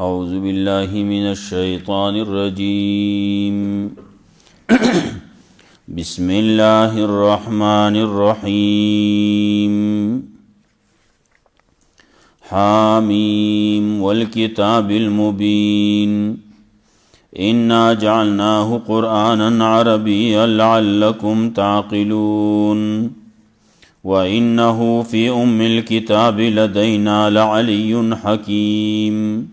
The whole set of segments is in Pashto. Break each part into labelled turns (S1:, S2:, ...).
S1: أعوذ بالله من الشيطان الرجيم بسم الله الرحمن الرحيم حاميم والكتاب المبين إنا جعلناه قرآنا عربيا لعلكم تعقلون وإنه في أم الكتاب لدينا لعلي حكيم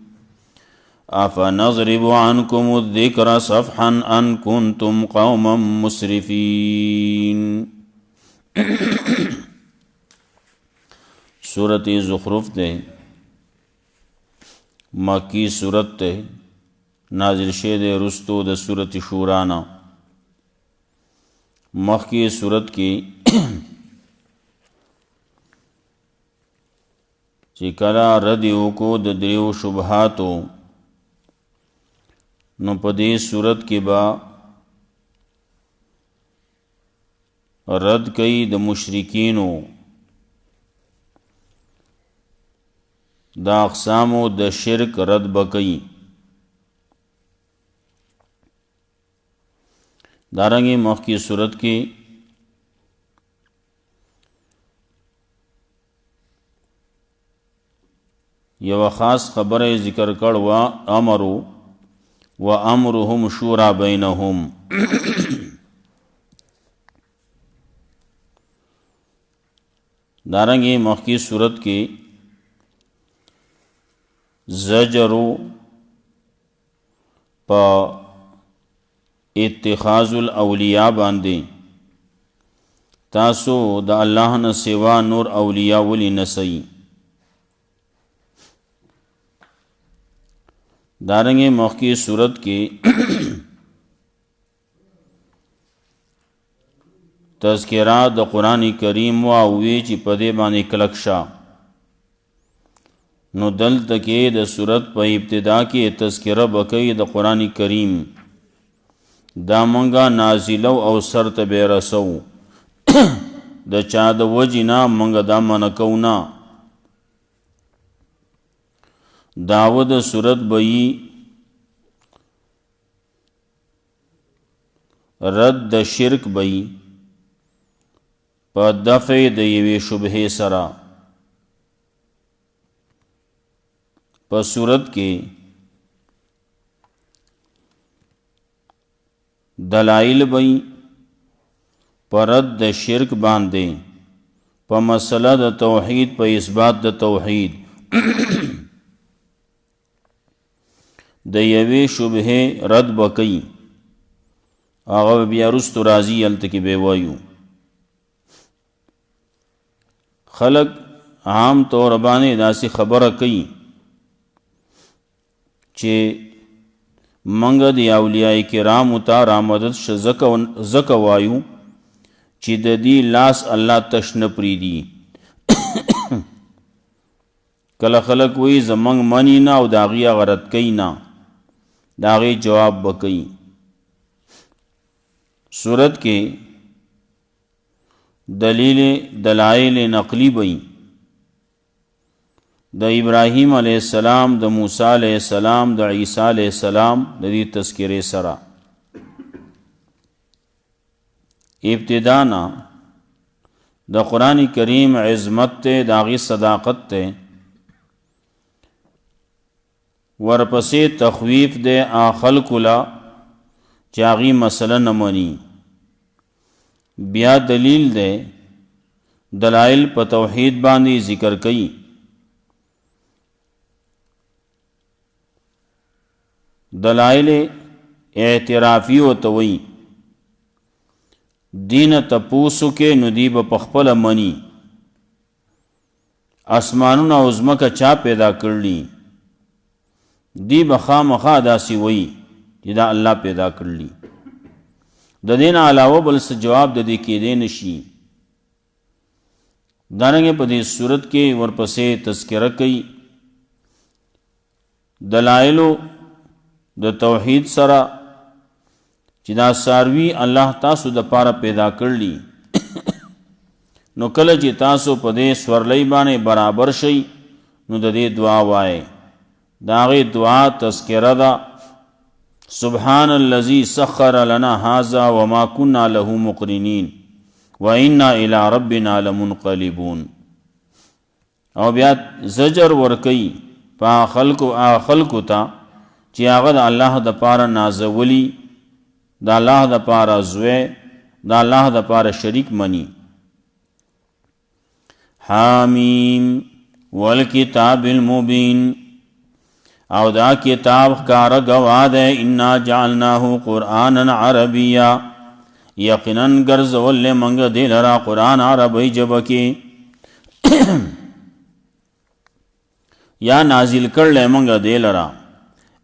S1: أفنضرب عنكم الذكر صفحا أن كنتم قوما مسرفين سورة زخرف دے مکی سورت دے نازل شید رستو د سورت شورانا مخی سورت کی چکلا ردیو کو د دریو شبہاتو نو پدی صورت کے با رد کئی د مشرکینو دا اقسامو د شرک رد بکئی دارنگی مخ کی صورت کی یو خاص خبر ذکر کر و امرو وَأَمْرُهُمْ شُورَى بَيْنَهُمْ دارنگی مخی صورت کی زجرو پا اتخاذ الاولیاء باندے تاسو دا اللہ نا سوا نور اولیاء ولی نسئی دارنگی مخی صورت کی تذکرات دا قرآن کریم واوی چی پدے بانے کلکشا نو دل تکی دا صورت پا ابتدا کی تذکرہ بکی دا قرآن کریم دا منگا نازلو او سر تبی رسو دا چا دا وجنا منگا دا منکونا داود صورت بئی رد د شرک بئی پا دفع د یوی شبہ سرا پا صورت کے دلائل بئی پا رد د شرک باندے پا مسئلہ د توحید پا اثبات د توحید د یوی شبہ رد بکی آغا بیا رستو رازی التکی بے وایو خلق عام طور بانے داسی خبر کئی چے منگ دی اولیاء کرام تا رامدد زک وایو چی دی لاس اللہ تشن پریدی کل خلق وی زمنگ منی نا او داغی غرد کئی نا داغی جواب بکئی صورت کے دلائل نقلی بئی دا ابراہیم علیہ السلام دا موسیٰ علیہ السلام دا عیسیٰ علیہ السلام دا دی تذکر سرا ابتدانا دا قرآن کریم عظمت تے داغی صداقت تے ورپسی تخویف دے آخل کلا چاغی مسئلہ نمانی بیا دلیل دے دلائل پا توحید باندی ذکر کئی دلائل اعترافی و توئی دین تپوسو کے ندیب پخپل منی اسمانون عظمہ چا پیدا کرلی دی بخا مخا داسی وئی جدا اللہ پیدا کرلی دا دین علاوہ بلس جواب دا دی کی دے نشی دارنگے پا دی صورت کے ورپسے تذکرہ کئی دلائلو دا توحید سرا جدا ساروی اللہ تاسو دا پارا پیدا کرلی نو کله چې تاسو په دې سورلۍ باندې برابر شئ نو د دې دعا وایي داغی دعا تذکرہ دا سبحان الذی سخر لنا هذا وما كنا له مقرنین وإنا إلى ربنا لمنقلبون. او بیا زجر ورکی پا خلقو تا چی آغا دا اللہ دا پارا نازولی، دا اللہ دا پارا زوے، دا اللہ دا پارا شریک منی. حامیم والکتاب المبین، او دا کتاب کارا گواد ہے انا جعلناہو قرآنا عربیا، یقناً گرزول منگ دل را قرآن عربی جبکی یا نازل کر لے منگ دل را.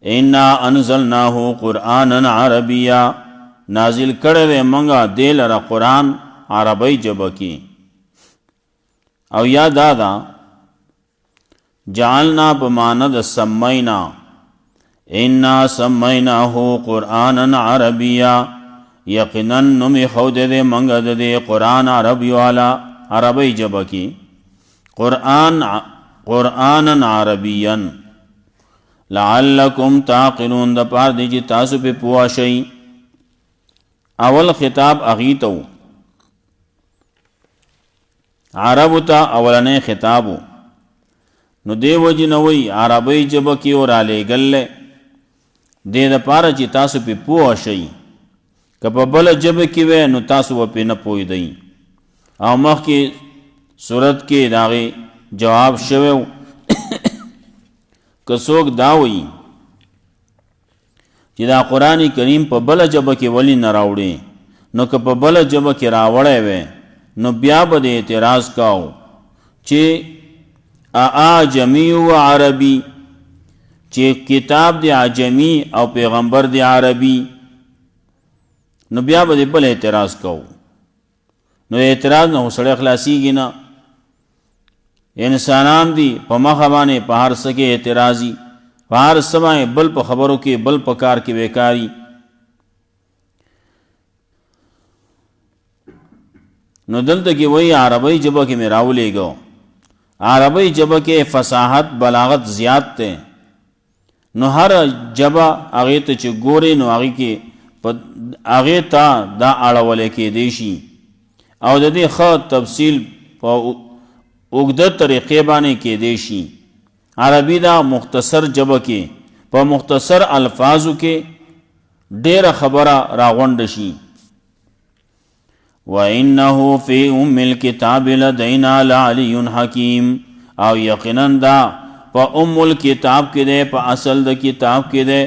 S1: انا انزلناہو قرآنا عربیا، نازل کر لے منگ دل را قرآن عربی جبکی. او یا دادا جعلنا بماند سمینا، انا سمیناہو قرآنا عربیا، یقناً نمی خود دے منگ دے قرآن عربی والا عربی جبکی. قرآنا عربیا لعلکم تعقلون، دا پار دی جی تاسو پہ پواشئی. اول خطاب اغیتو عربو تا اولنے خطابو، نو دے وجی نوی عربی جبکی اور آلے گلے دے دا پارا چی تاسو پی پواشئی. کپا بل جبکی وے نو تاسو و پی نپوئی دئی. او مخ کی صورت کے داغی جواب شویو کسوک داوئی چی دا قرآن کریم پا بل جبکی ولی نراوڑی، نو کپا بل جبکی راوڑے وے نو بیا با دے اعتراض کاؤ چی آجمی و عربی، چی کتاب دی عجمی او پیغمبر دی عربی، نو بیا با دے بل اعتراض کاؤ. نو اعتراض نو سڑے اخلاصی گی نا، انسانان دی پا مخبانے پا ہر سکے اعتراضی، پا ہر سمائے بل پا خبروں کے بل پا کار کے بیکاری. نو دلتا کی وہی عربی جبہ کے میں راولے گو. عربی جبہ کے فصاحت بلاغت زیاد تے، نو ہر جبہ اغیت چی گورے نو اغیتا دا اڑولے کے دیشی، او دا دے خود تفصیل پا اگدر طریقے بانے کے دیشی. عربی دا مختصر جبہ کے پا مختصر الفاظو کے دیر خبرہ راغوندشی. وَإِنَّهُ فِي أُمِّ الْكِتَابِ لَدَيْنَا لَعَلِيٌّ حَكِيمٌ، او یقیناً دا پا ام الکتاب کے دے پا اصل دا کتاب کے دے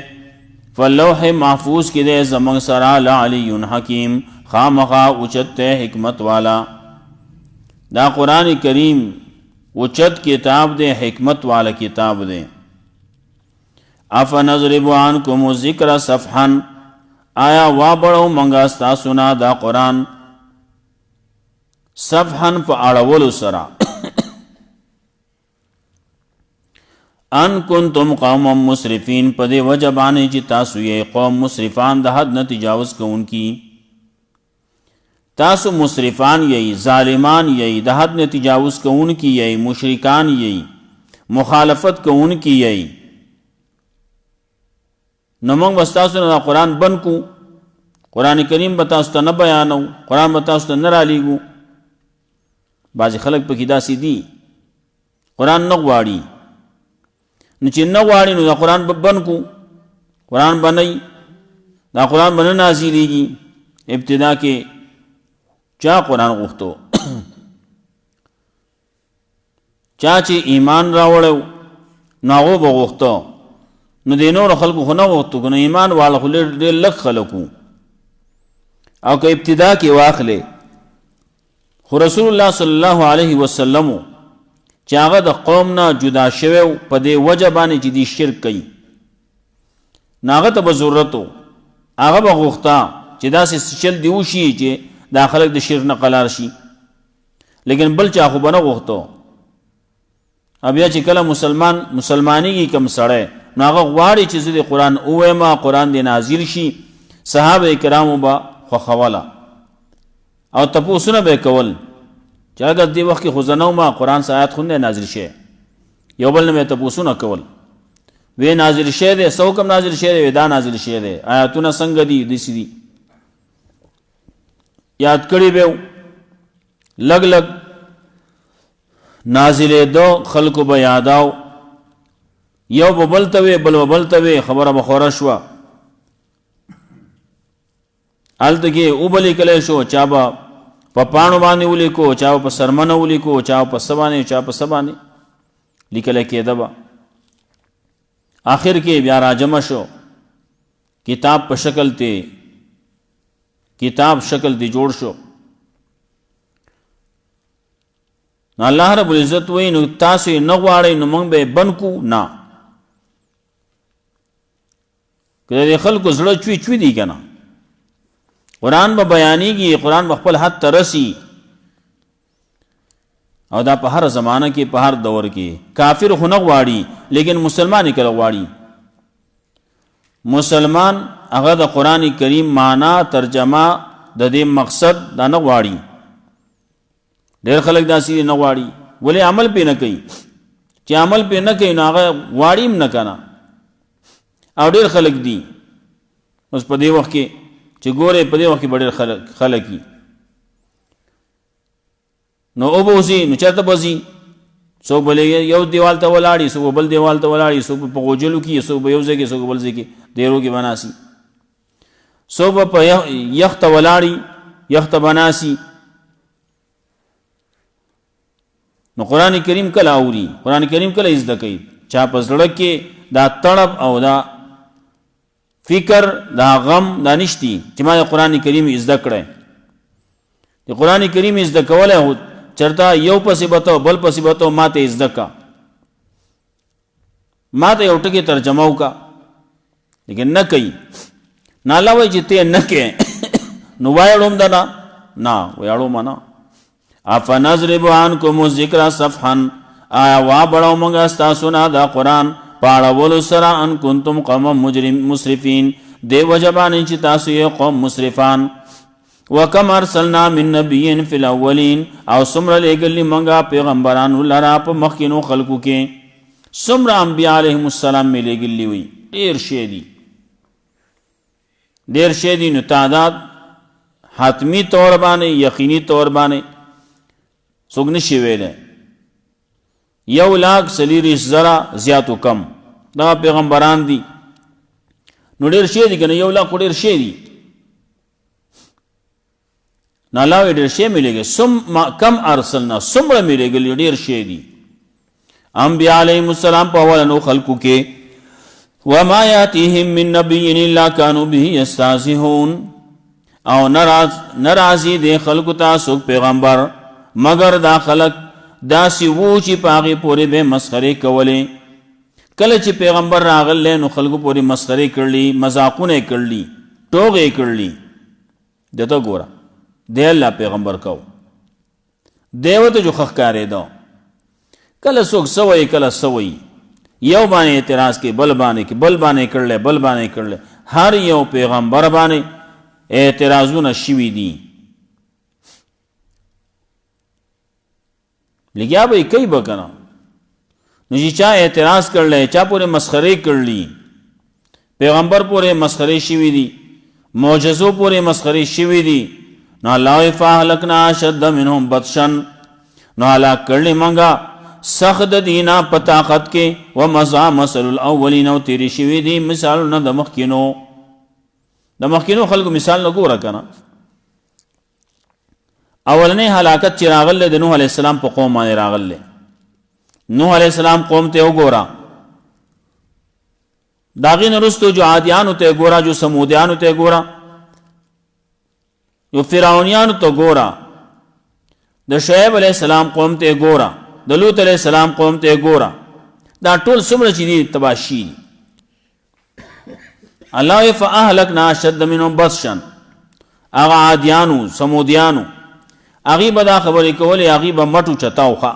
S1: فاللوح محفوظ کے دے زمان سرا لعلی حکیم، خامخا اچت حکمت والا. دا قرآن کریم اچت کتاب دے، حکمت والا کتاب دے. افنضرب عنکم الذکر صفحا، آیا وا بڑو منگا ستاسونا دا قرآن صفحا پا اڑولو سرا. ان کنتم قوم مسرفین، پدے وجبانے چی تاسو یہ قوم مسرفان دا حد نہ تجاوز کو ان کی. تاسو مسرفان یہی، ظالمان یہی، دا حد نہ تجاوز کو ان کی یہی، مشرکان یہی، مخالفت کو ان کی یہی. نمونگ بستاسو نا قرآن بن کو، قرآن کریم بتاستا نہ بیانو، قرآن بتاستا نہ رالیگو. بعضی خلق پا کدا سی دی قرآن نغواری، نو چی نغواری نو دا قرآن بن کو، قرآن بنائی، دا قرآن بنا نازلی گی. ابتدا کے چا قرآن غفتو چاچی ایمان راوڑو ناغو بغفتو، نو دینور خلقو خو نغفتو کنو ایمان والا خو دیر لگ خلقو. او که ابتدا کے واخلے خو رسول اللہ صلی اللہ علیہ وسلم چاگه دا قومنا جدا شویو پا دے وجبانی چی دی شرک کئی، ناغه تا بزرتو آغا بغوختا چی دا سی چل دیوشی چی دا خلق دا شرک نقلار شی، لیکن بل چاخو بنا غوختو. اب یا چی کلا مسلمانی کی کم سڑے ناغا غواری چیز دی قرآن اوے ما قرآن دی نازل شی، صحابہ کرامو با خوخوالا او تپوسونه به کول چې اگر دی وخت کې خزنو ما قرآن سے آیات خونده نازل شه، یو بل نه تپوسونه کول. وی نازل شوی دی، څه حکم نازل شوی دی؟ دا نازل شوی دی. آیاتونه څنګه دي؟ داسې دي. یاد کړي به لږ لږ نازلېدو، خلکو به یاداو، یو به بل ته وی، بل به بل ته وی، خبره به خوره شوه. هلته کې اوبه لیکلی شو، چا به په پاڼو باندې ولیکو، چا به په سرمنه ولیکو، چا به په څه باندې، چا په څه باندې لیکلی کېده به. آخر کې بیا راجمع شو، کتاب په شکل ته، کتاب شکل ته جوړ شو. نو الله رب العزت وی نو تاسو نه غواړئ نو موږ به بند کو؟ نه. که د خلکو زړه چوي چوي دي که نه، قرآن به بیانیږي، قرآن به خپل حد ته رسی، او دا په هر زمانه کې، په هر دور کې. کافر خو نه غواړي، لیکن مسلمان یې کله غواړي. مسلمان هغه د قرآن کریم معنا، ترجمه، د دې مقصد دا نه غواړي. ډېر خلک داسې نه غواړي، ولې عمل پې نه کوي. چې عمل پې نه کوي نو هغه غواړي هم نه که نه. او ډېر خلک دي اوس په دې وخت کې چې ګورې، په دې وخت کې به ډېر خلک وي. نو اوبه وځي نو چېرته به ځي؟ څوک به یو دیوال ته ولاړي، څوک به بل دیوال ته ولاړي، څوک به په غوجلو کې، څوک به یو ځای کې، څوک به بل ځای کې دیرو کې بناسي، څوک به په یخ ته ولاړي، یخ ته بناسي. نو قرآن کریم کله اوري، قرآن کریم کله زده کوي؟ چا په زړه کې دا تړب او دا فکر، دا غم دا نشتی چې ما د قرآن کریم زده کړی. د قرآن کریم زده کولی هو چرته یو پسې بتو، بل پسې بتو، ما ته زده کا، ما ته یو ټکی ترجمه وکا، لیکن نه کوي. نه الله وایي چې ته نه کوې نو وایړوم دا نه وایړوم نه. افنضرب عنکم الذکر صفحا، آیا وا بړو موږ ستاسو نه دا قرآن پاړولو سره ان کنتم قوم مسرفین، دی وجه باندې چې تاسو یې قوم مسرفان. وکم ارسلنا من نبی فی الاولین، او څومره لېږلي موږ پیغمبرانو لره په مخکینو خلکو کې. څومره انبیا علیهم السلام مې لېږلي وي، ډېر شی دي، ډېر شی دي. نو تعداد حتمی طور باندې، یقیني طور باندې څوک نشي ویلی. 1,40,000 زیات و کم دا پیغمبران دي. نو ډېر شی دي که نه؟ 1,00,000 خو ډېر شی دي. نو الله وایي ډېر شی مې لېږلی. کم ارسلنا، څومره مې لېږلي، ډېر شی دي. انبیا علیهم السلام په اولنو خلکو کې. وما یاتیهم من نبی الا کانوا به یستهزئون، او ناراضي دي خلکو ته څوک پیغمبر مگر دا خلک داسې وو چې په هغې پورې به مسخرې کولې. کله چې پیغمبر راغلی نو خلکو پورې مسخرې کړلي، مذاقونه یې کړلي، ټوغې یې کړلي. دته ګوره دی الله پیغمبر کو، دی ورته جو ښه ښکارېده. کله څوک څه وایي، کله څه وایي، یو باندې اعتراض کوي، بل باندې کوي، بل باندې کړلی، بل باندې کړلی. هر یو پیغمبر باندې اعتراضونه شوي دي. لګیا به یې کوي به که نه. نو چې چا اعتراض کړلی، چا پورې مسخرې کړلي، پیغمبر پورې مسخرې شوي دي، معجزو پورې مسخرې شوي دي، نو الله وایي فاهلکنا اشد منهم بطشا، نو هلاک کړلې موږ سخت د دینا په طاقت کې. ومضى مثل الاولین، او تېرې شوي دي مثالونه د مخکینو خلکو مثال نه ګوره که نه. اولنی هلاکت چې راغلی د نوح علیه السلام په قوم باندې راغلی. نوح علیه السلام قوم ته وګوره، د هغې نه وروستو جو عادیانو ته ګوره، جو سمودیانو ته ګوره، جو فرعونیانو ته ګوره، د شعیب علیه السلام قوم ته ګوره، د لوط علیه السلام قوم ته ګوره. دا ټول څومره چې دي تباشي دي. الله وایي فاهلکنا اشد منهم بطشا، هغه عادیانو سمودیانو هغې به دا خبرې کولې، هغې به مټو چتاوخه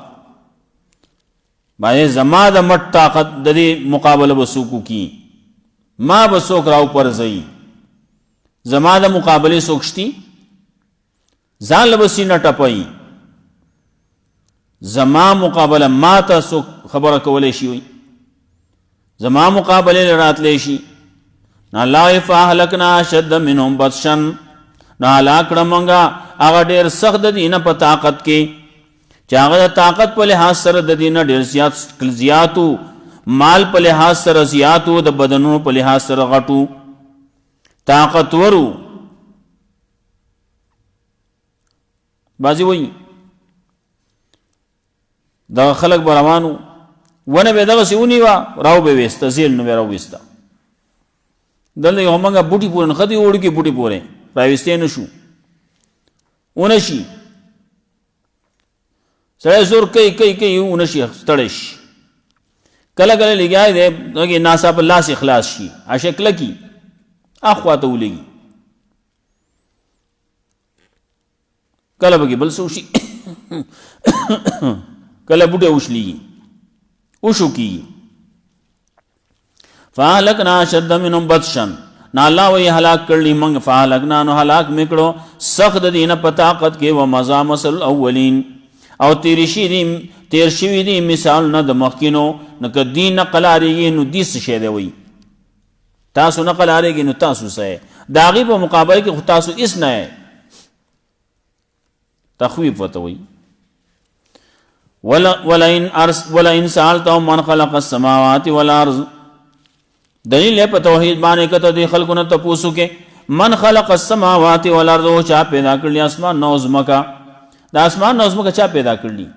S1: باندې زما د مټ طاقت د دې مقابله به څوک وکړي، ما به څوک راوپرځوي، زما د مقابلې څوک شتي، ځان له به سینه ټپوي، زما مقابله ما ته څوک خبره کولی شي وي، زما مقابله لراتلی شي. الله فاهلکنا اشد منهم بطشا، نو هلاک کړه مونږه هغه ډېر سخت د دي نه په طاقت کې چې هغه د طاقت په لحاظ سره د دي نه ډېر زیاتو، مال په لحاظ سره زیاتو، د بدنونو په لحاظ سره غټو طاقتورو. بعضې وایي دغه خلک به روانو ونه به دغسې ونیوه راو به ویسته زیل نو به راوویسته. دلته یو همغه بوټي پورې نښتې وړوکې بوټي پورې راویستی نه شو ونه شي. سړی زور کوي ونه شي ستړی شي. کله کله لګیا دی هغې ناڅاپه لاس یې خلاص شي عشه کلکي اخوا ته ولګي. کله به کې بل څه وشي کله بوټی وشلیږي وشو کېږي. فهلکنا اشد منهم بطشا، نه الله وایي هلاک کړلي موږ فهلکنا نو هلاک مې کړو سخت د دې نه په طاقت کې. ومضى مثل الاولین، او تیر شوي دي مثالونه د مخکینو. نو که دي نقل اړېږي نو دي څه شی دی وایي تاسو نقل اړېږي نو تاسو څه د هغې په مقابله کې خو تاسو هېڅ نه یې. تخویف ورته وایي. ولئن سألتهم من خلق السماوات والارض، دلیل ہے په توحید باندې کته دي خلکو نه تپوسو کې من خلق السماوات والارض، او چا پیدا کړلی اسمان نو ځمکه. د اسمان نو ځمکه چا پیدا کړلی؟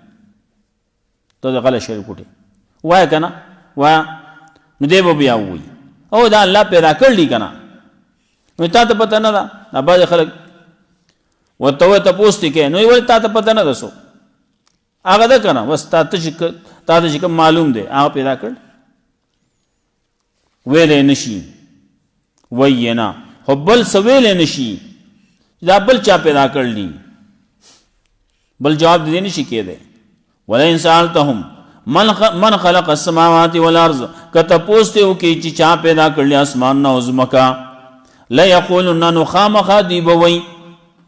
S1: ته د غله شی کوټې وایه که نه وایه نو دی به بیا ووایي او دا الله پیدا کړلی که نه. نو تا ته پته نه ده. دا بعضې خلک ورته وایه تپوس دې کوې نو یې ولې تا ته پته نه ده څو هغه ده که نه بس تا ته چې کوم معلوم دی هغه پیدا کړ ویلی نشي وایي نه خو بل څه ویلی نشي دا بل چا پیدا کړلی بل جواب دې نشي کېدی. ولئن سألتهم من خلق السماوات والارض، که تپوس دې وکړي چې چا پیدا کړلی اسمانونه او ځمکه لیقولن نو خامخا دوی به وایي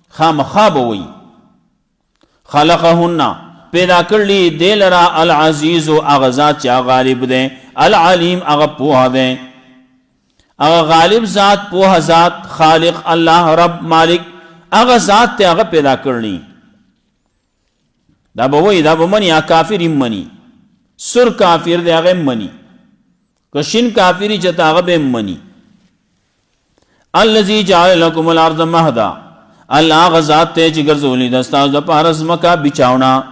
S1: خامخا به وایي خلقهن پیدا کړلی دی لرا العزیز هغه ذات چې هغه غالب دی، العلیم هغه پوهه دی، هغه غالب ذات پوهه ذات خالق الله رب مالک هغه ذات ته هغه پیدا کړلی. دا به وایي دا به مني کافر هم مني سر کافر دی هغه هم مني که شین کافري چې ته هغه به هم مني. الذي جعل لكم الارض مهدا، الله هغه ذات دی چې ګرځولې ده ستاسو دپاره ځمکه بچاونه.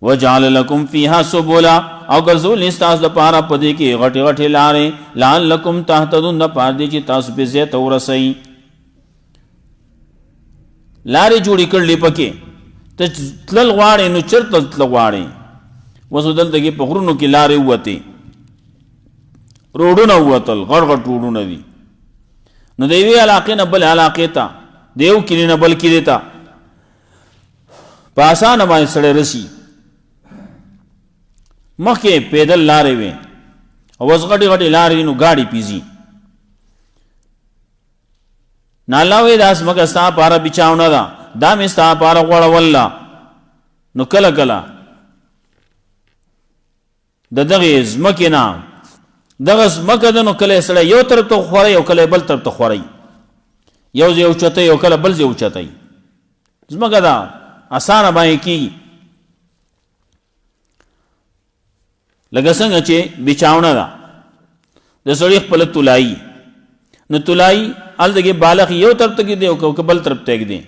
S1: وجعل لكم فيها سبلا، او ګرځولې ستاسو دپاره په دې کې غټې غټې لارې لعلکم تهتدون دپاره دې چې تاسو پې ځای ته ورسئ. لارې جوړې کړلې پکې ته تلل غواړې نو چېرته تله غواړې. اوس دلته کې په غرونو کې لارې ووتې روډونه ووتل غټ غټ روډونه دي نو د یوې علاقې نه بل علاقې ته د یو کلي نه بل کلي ته په اسانه باندې سړی رسي. مخکې پیدل لارې وې او اوس غټې غټې لارې نو ګاډي پیځي. نو الله وایي دا ځمکه ستا پاره بچاونه ده دا مې ستا پاره غوړوله. نو کله کله د دغې ځمکې نه دغه ځمکه ده نو کله سړی یو طرف ته خوری او کله بل طرف ته خوری، یو ځای اوچتوي او کله بل ځای اوچتوي. ځمکه ده اسانه باندې کېږي لکه څنګه چې بچاونه ده د سړي خپله تولایي. نو تولایي هلته کې بالغ یو طرف ته ږدي او بل طرف ته ږدي.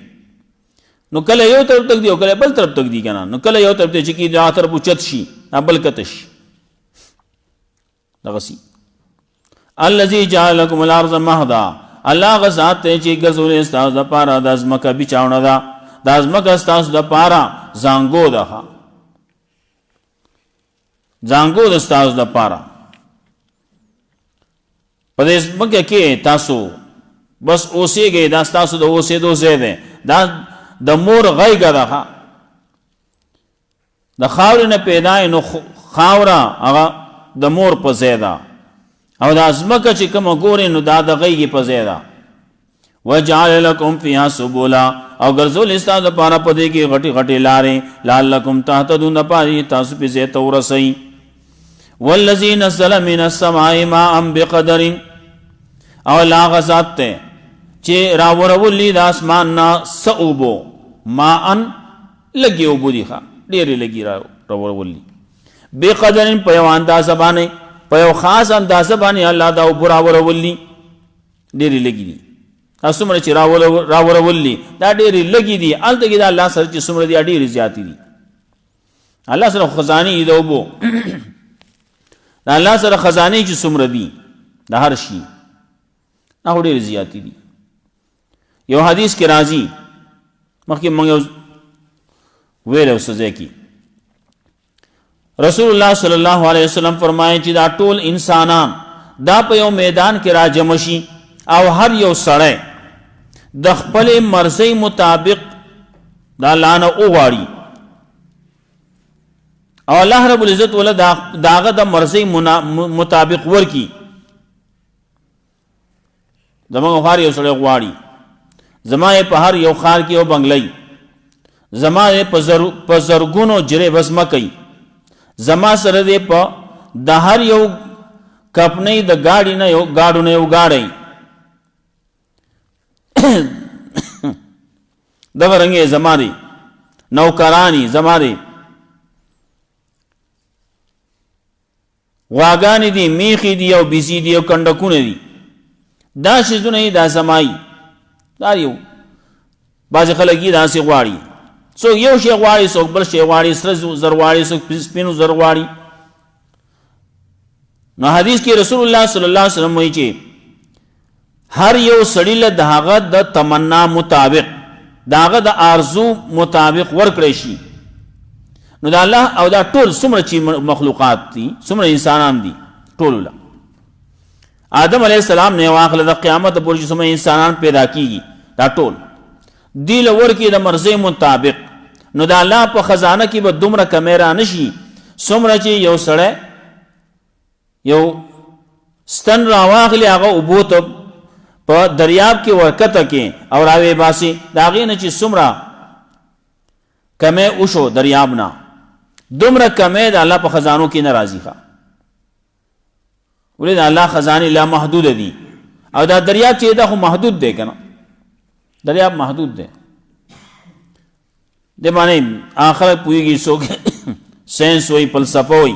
S1: نو کله یو طرف ته ږدي او کله بل طرف ته ږدي که نه. نو کله یو طرف ته چې کېږي هغه طرف اوچت شي بل کته شي. دغسې الذي جعل لكم الارض مهدا، الله هغه ذات دی چې ګرځولې ستاسو دپاره دا ځمکه بچاونه ده. دا ځمکه ستاسو دپاره زانګو ده زانګو د ستاسو دپاره. په دې ځمکه کې تاسو بس اوسېږئ دا ستاسو د اوسېدو ځای دی. دا د مور غیږه ده د خاورې نه پیدا نو خاوره هغه د مور په ځای ده او دا ځمکه چې کومه ګورې نو دا د غیږې په ځای ده. وجعل لكم فيها سبلا، او ګرځولې ستاسو دپاره په دې کې غټې غټې لارې لعلکم تهتدون دپاره تاسو پې ځای ته ورسئ. والذی نزل من السماء ماء بقدر، او لا غزات تے چه راورولی دا اسمان نا سعوبو ماءن لگی اوبو دیخوا دیری لگی راورولی بقدر پیو اندازہ بانے پیو خاص اندازہ بانے اللہ دا اوبو راورولی دیری لگی دی سمر چی راورولی دا دیری لگی دی آلتگی دا اللہ سر چی سمر دی دیری زیادی دی اللہ سر خزانی دا اوبو دا اللہ سر خزانی چی سمر دی دا ہر شی ناو دیر زیادی دی یو حدیث کی رازی مخی منگو ویلو سزے کی رسول اللہ صلی اللہ علیہ وسلم فرمائے چی دا ټول انسانان دا پا یو میدان کی راجمشی او ہر یو سڑے د خپل مرضی مطابق دا لانا اوغاڑی او اللہ رب العزت والا داغا دا مرضی مطابق ورکی زمان خار یو سڑے غواڑی زمان پا ہر یو خار کی یو بنگلی زمان پا زرگونو جرے بزمکی زمان سردے پا دا ہر یو کپنی دا گاڑی نا یو گاڑو نا یو گاڑی دغه رنگه زماره نوکرانی زماره غواگانی دی میخی دی او بیزی دی او کندکون دی دا شیزونه دا زمایی دار یو بعض خلقی دا سی غواری سو یو شی غواری سو بل شی غواری سر زرغواری سو سپینو زرغواری نو حدیث کی رسول اللہ صلی اللہ علیہ وسلم وی چی ہر یو سڑیل داغا دا تمنا مطابق داغا دا آرزو مطابق ورکڑیشی نو دا اللہ او دا ټول سمر چی مخلوقات دی سمر انسانان دی ټول اللہ آدم علیہ السلام نے واقع دا قیامت پورچی سمر انسانان پیدا کی گی دا ټول دیل ورکی دا مرضی مطابق نو دا اللہ پا خزانہ کی با دمرا کمیرا نشی سمر چی یو سڑے یو ستن را واقعی آغا عبوت پا دریاب کی ورکتا کی اور آوے باسی داغین چی سمرا کمے اوشو دریابنا دمرا کمے دا اللہ پا خزانوں کی نرازی خوا ولی دا اللہ خزانی لا محدود دی اور دا دریاب چی دا خو محدود دے کنا دریاب محدود دے دے مانے آخر پوئی گی سو سینس ہوئی فلسفہ ہوئی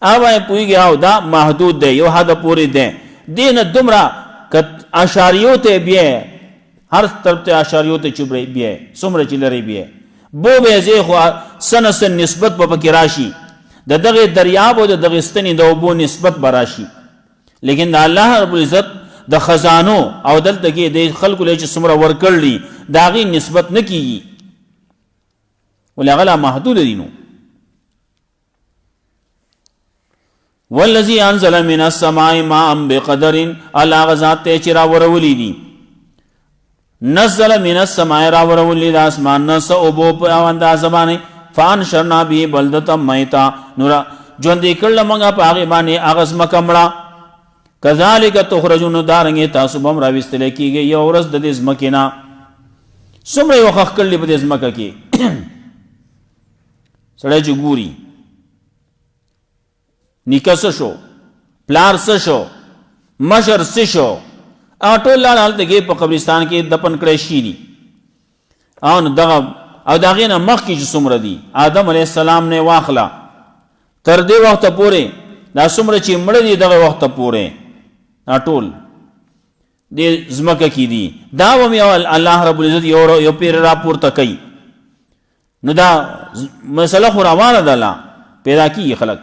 S1: آوائے پوئی گی آو دا محدود دے یو حد پوری دے دین دمرا اشاریو تے بیئے ہر طرف تے اشاریو تے چوب رہی بیئے سمر چل رہی بیئے بو بے زیخو سن سن نسبت پا پکی راشی دا دغی دریاب و دا دغستنی دا بو نسبت براشی لیکن دا اللہ رب العزت دا خزانو او دل تکی دے خلقو لیچ سمر ورکر لی دا غی نسبت نکی گی ولی اغلا محدود دینو والذی انزل من السماء ماء بقدر اللہ غزات تے چرا ورولی دی نزل من السماء را ورولی دا اسمان نسا اوبو پاوندا زبانے فانشرنا بھی بلدتا میتا نورا جوندی کرل منگا پاغی بانے آغز مکمڑا کذالک تخرجون دارنگی تاسو بم راوستلے کی گئی یو رز ددیز مکینا سمرے وخخ کرلی بدیز مکا کی سڑے جو گوری نکا سشو پلار سشو مشر سشو آٹو لال حالت گئی پا قبرستان کی دپن کڑے شیری او داغین مخ کی جو سمر دی آدم علیہ السلام نے واخلا تردے وقت پورے دا سمر چی مڑ دی دغی وقت پورے آٹول دی زمکہ کی دی داومی اللہ رب العزت یو پیر را پورتا کئی نو دا مسئلہ خوراوانا دالا پیدا کی خلق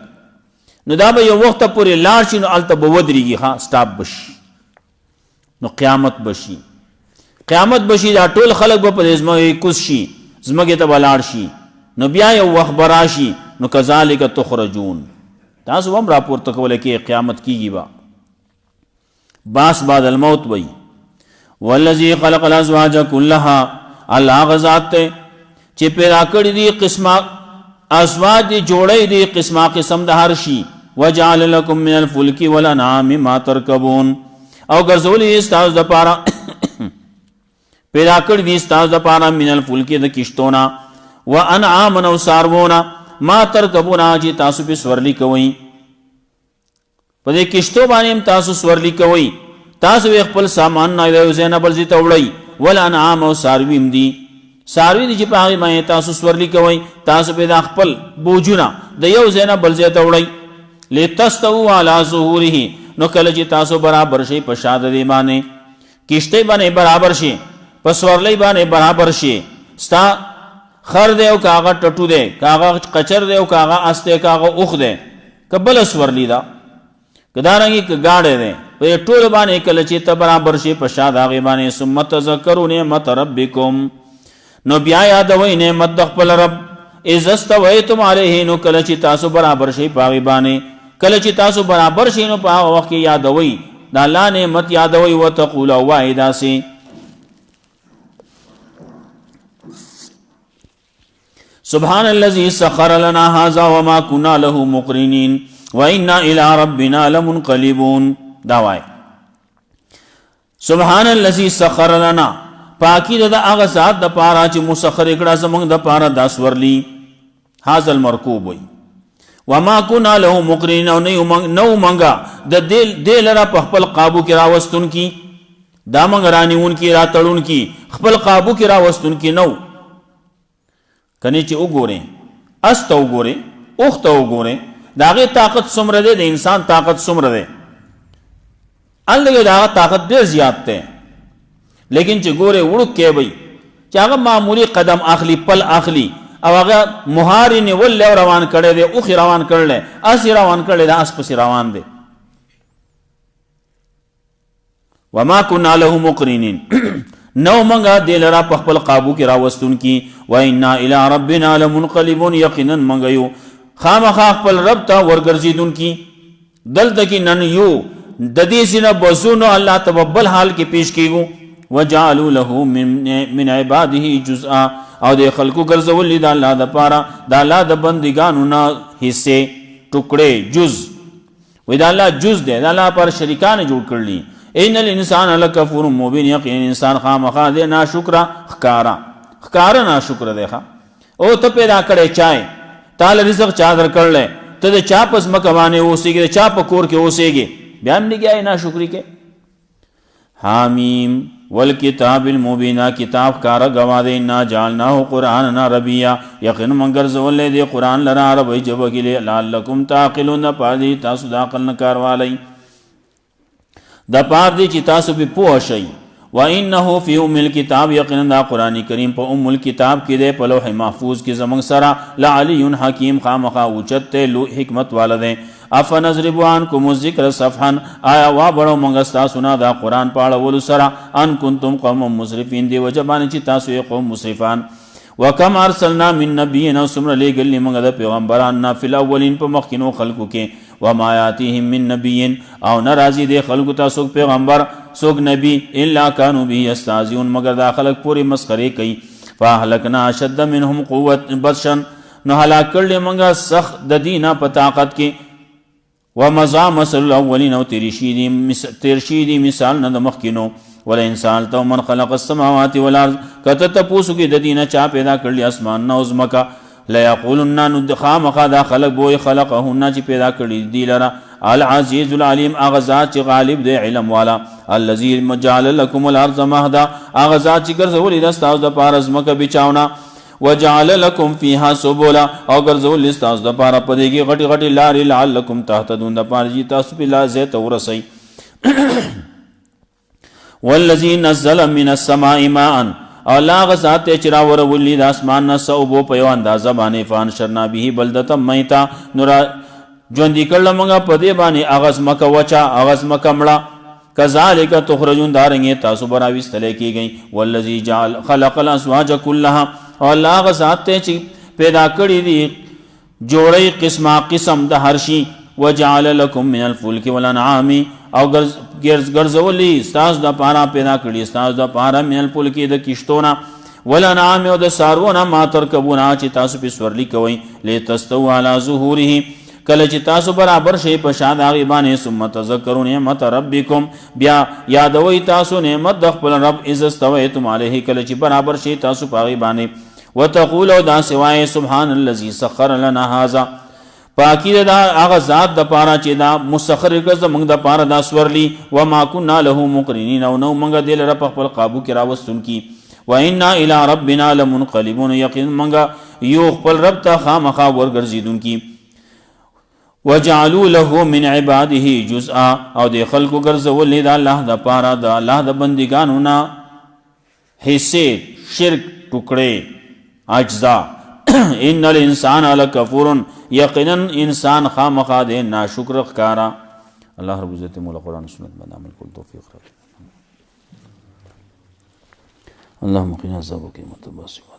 S1: نو دا با یو وقت پوری لارشی نو علتا بودری گی خواہ سٹاپ بشی نو قیامت بشی دا ټول خلق با پا زمگی کس شی زمگی تا بلارشی نو بیا یو وقت براشی نو کذالک تخرجون تاسو ہم راپور تکولے کہ قیامت کی گی با باس بعد الموت بئی والذی خلق الازواج کلہا اللہ غزات تے چی پیدا کردی دی قسمہ ازواج دی جوڑی دی قسمہ قسم دا ہرشی وجعل لکم من الفلکی والانعام ما ترکبون او گرزولی استاز دا پارا پیدا کردی استاز دا پارا من الفلکی دا کشتونا وانعام نو سارونا ما ترکبون آجی تاسو پی سورلی کوئی په دې کشتو باندې تاسو سورلی کوئ، تاسو خپل سامان نه یو ځای نه بل ځای ته وړئ. والانعام او څاروي هم دي، څاروي دي چې په هغې باندې تاسو سورلی کوئ، تاسو پرې دا خپل بوجونه د یو ځای نه بل ځای ته وړئ. لتستووا علی ظهوره، نو کله چې تاسو برابر شئ په شا د دې باندې، کشتۍ باندې برابر شي، په سورلۍ باندې برابر شي، ستا خر دی او که هغه ټټو دی، که هغه قچر دی او که هغه اس دی، که هغه اوښ دی، که بله سورلي ده، که دارنګې که ګاډی دی، په دې ټولو باندې کله چې ته برابر شي په شا د هغې باندې، ثم تذکروا نعمت ربکم، نو بیا یادوئ نعمت د خپل رب. اذا استویتم علیه، نو کله چې تاسو برابر شئ په هغې باندې، کله چې تاسو برابر شئ نو په هغه وخت کې یادوئ د الله نعمت، یادوئ. وتقولوا وایئ داسې سبحان الذي سخر لنا هذا وما كنا له مقرنين وإنا إلى ربنا لمنقلبون. دا وای سبحان الذي سخر لنا، پاکی د هغه ذات د پاره چې مسخر کړه زمونږ د پاره دا سورلی، هاذا المرکوب وی. وما كنا له مقرنين، نو منګه د دې لره په خپل قابو کې راوستون کی، دا منګ رانیون کی، راتړون کی، خپل قابو کې راوستون کی نو. کنی چې وګورئ اس ته وګورئ، اوښ ته وګورئ، د هغې طاقت څومره دی، د انسان طاقت څومره دی، هلته د هغه طاقت ډېر زیات دی. لیکن چې ګورئ وړوکی وی چې هغه معمولي قدم اخلي، پل اخلي، او هغه مهارې نیولی او روان کړی دی، اوښ روان کړلی، اس روان کړلی، د اس پسې روان دی. وما كنا له مقرنين، نو منگا دل را په خپل قابو کې راوستون کی. و انا الى ربنا لمنقلبون، یقینا منگا یو خامخا خپل رب ته ورګرځیدون کی. دلته کې نن یو د دې سینه بزونو الله تببل حال کې پیش کیږو. وجعلوا له من عباده جزءا، او د خلقو ګرځول د الله د پاره، د الله د بندګانو نه حصے، ټکړې، جز. وې د الله جز دی، د الله پر شریکان جوړ کړلی. ان الانسان لکفور مبین، یقین انسان خامخا دی ناشکرا ښکارا ناشکر دی. او ته پیدا کړی چای، تال رزق چا در کړلی، ته د چا په ځمکه باندې اوسېږي، د چا په کور کې اوسېږي، بیا هم لګیا ناشکري کې. حامیم والکتاب المبین، کتاب کارا گوا دی. انا جعلناه قرآن عربیا، یقین من ګرځولی دی قرآن لرا عربی ژبه کې، لعلکم تعقلون، پادې تاسو د عقل نه کار والی، دا پار دی چې تاسو به پوه شئ. وانه فی ام الکتاب، یقینا دا قرآن کریم په ام الکتاب کې دی، په لوح محفوظ کې زمونږ سره. لعلی حکیم، خامخا اوچت دی، لو حکمت والا دی. افنضرب عنکم الذکر صفحا، آیا وابړو موږ ستاسو نه دا قرآن په اړولو سره، ان کنتم قوم مسرفین، دی وجه باندې چې تاسو یې قوم مسرفان. وکم ارسلنا من نبیین، او څومره لیږلي موږ د پیغمبران نه، فی الاولین په مخکینو خلکو کې. وما یاتیهم من نبیین، او ناراضی دی خلکو ته څوک پیغمبر څوک نبی، الا کانوا به یستهزئون، مگر دا خلک پوری مسخرې کوي. فاهلکنا اشد منهم قوة بطشا، نو هلاک کړل موږ سخت د دینه په طاقت کې. ومضى مثل الاولین، او تیر شي دي مثال نه د مخکینو. ولئن سألتهم من خلق السماوات والارض، کته تاسو کې د دینه چا پیدا کړل اسمان او زمکه، ليقولن ندخامخا دا خلق بوی خلقهن چې پیدا کړی دی لرا. العزیز العلیم، اغذات چې غالب دی علم والا. الذي جعل لكم الارض مهدا، اغذات چې ګرځولې د تاسو د پاره زمکه بچاونا. وجعل لكم فيها سبلا، او ګرځولې تاسو د پاره پدې کې غټي غټي لارې، لعلکم تهتدون، د پاره چې تاسو په لازه ته ورسئ. والذي نزل من السماء ماء، او لا غزات چې راورولی د اسمان نه صوبو په یو اندازه باندې. فانشرنا به بلدة میتا، نو ژوندي کړل موږ په دې باندې هغه ځمکه وچه، هغه ځمکه مړه. کذالک تخرجون، دارنګې تاسو به راویستلی کېږئ. والذي جعل خلق الازواج كلها، او لا غزات چې پیدا کړي دي جوړی قسمه قسم د هر شي. وجعل لكم من الفلك والانعام، او ګرځولي ستاسو د پاره پیدا کړي ستاسو د پاره من الفلک د کشتونه، والانعام، او د څاروونه، ما ترکبون، چې تاسو په سورلی کوئ. لتستووا علی ظهوره، کله چې تاسو برابر شئ په شا د هغې باندې. ثم تذکروا نعمت ربکم، بیا یادوئ تاسو نعمت د خپل رب. اذا استویتم علیه، کله چې برابر شئ تاسو په هغې باندې. وتقولوا، دا سوای سبحان الذي سخر لنا هذا، پاکی دا هغه ذات د پاره چې دا مسخر کړ زمونږ د پاره دا سورلی وما كنا له مقرنین او نو موږ دل را په خپل قابو کې راوستون کی وانا الى ربنا لمنقلبون یقین موږ یو خپل رب ته خامخا ورګرځیدون کی وجعلوا له من عباده جزءا او د خلقو ګرځول د الله د پاره د الله د بندګانو نه حصے شرک ټکړې اجزا ان الانسان لکفور یقینا انسان خامخا دے ناشکر ښکارا اللہ رب عزت مولا قرآن سنت باندې عمل کول توفیق راکړي اللهم قنا عذابك متباسم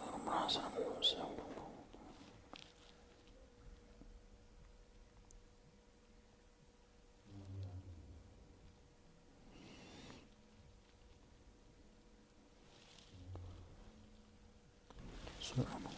S1: سبحان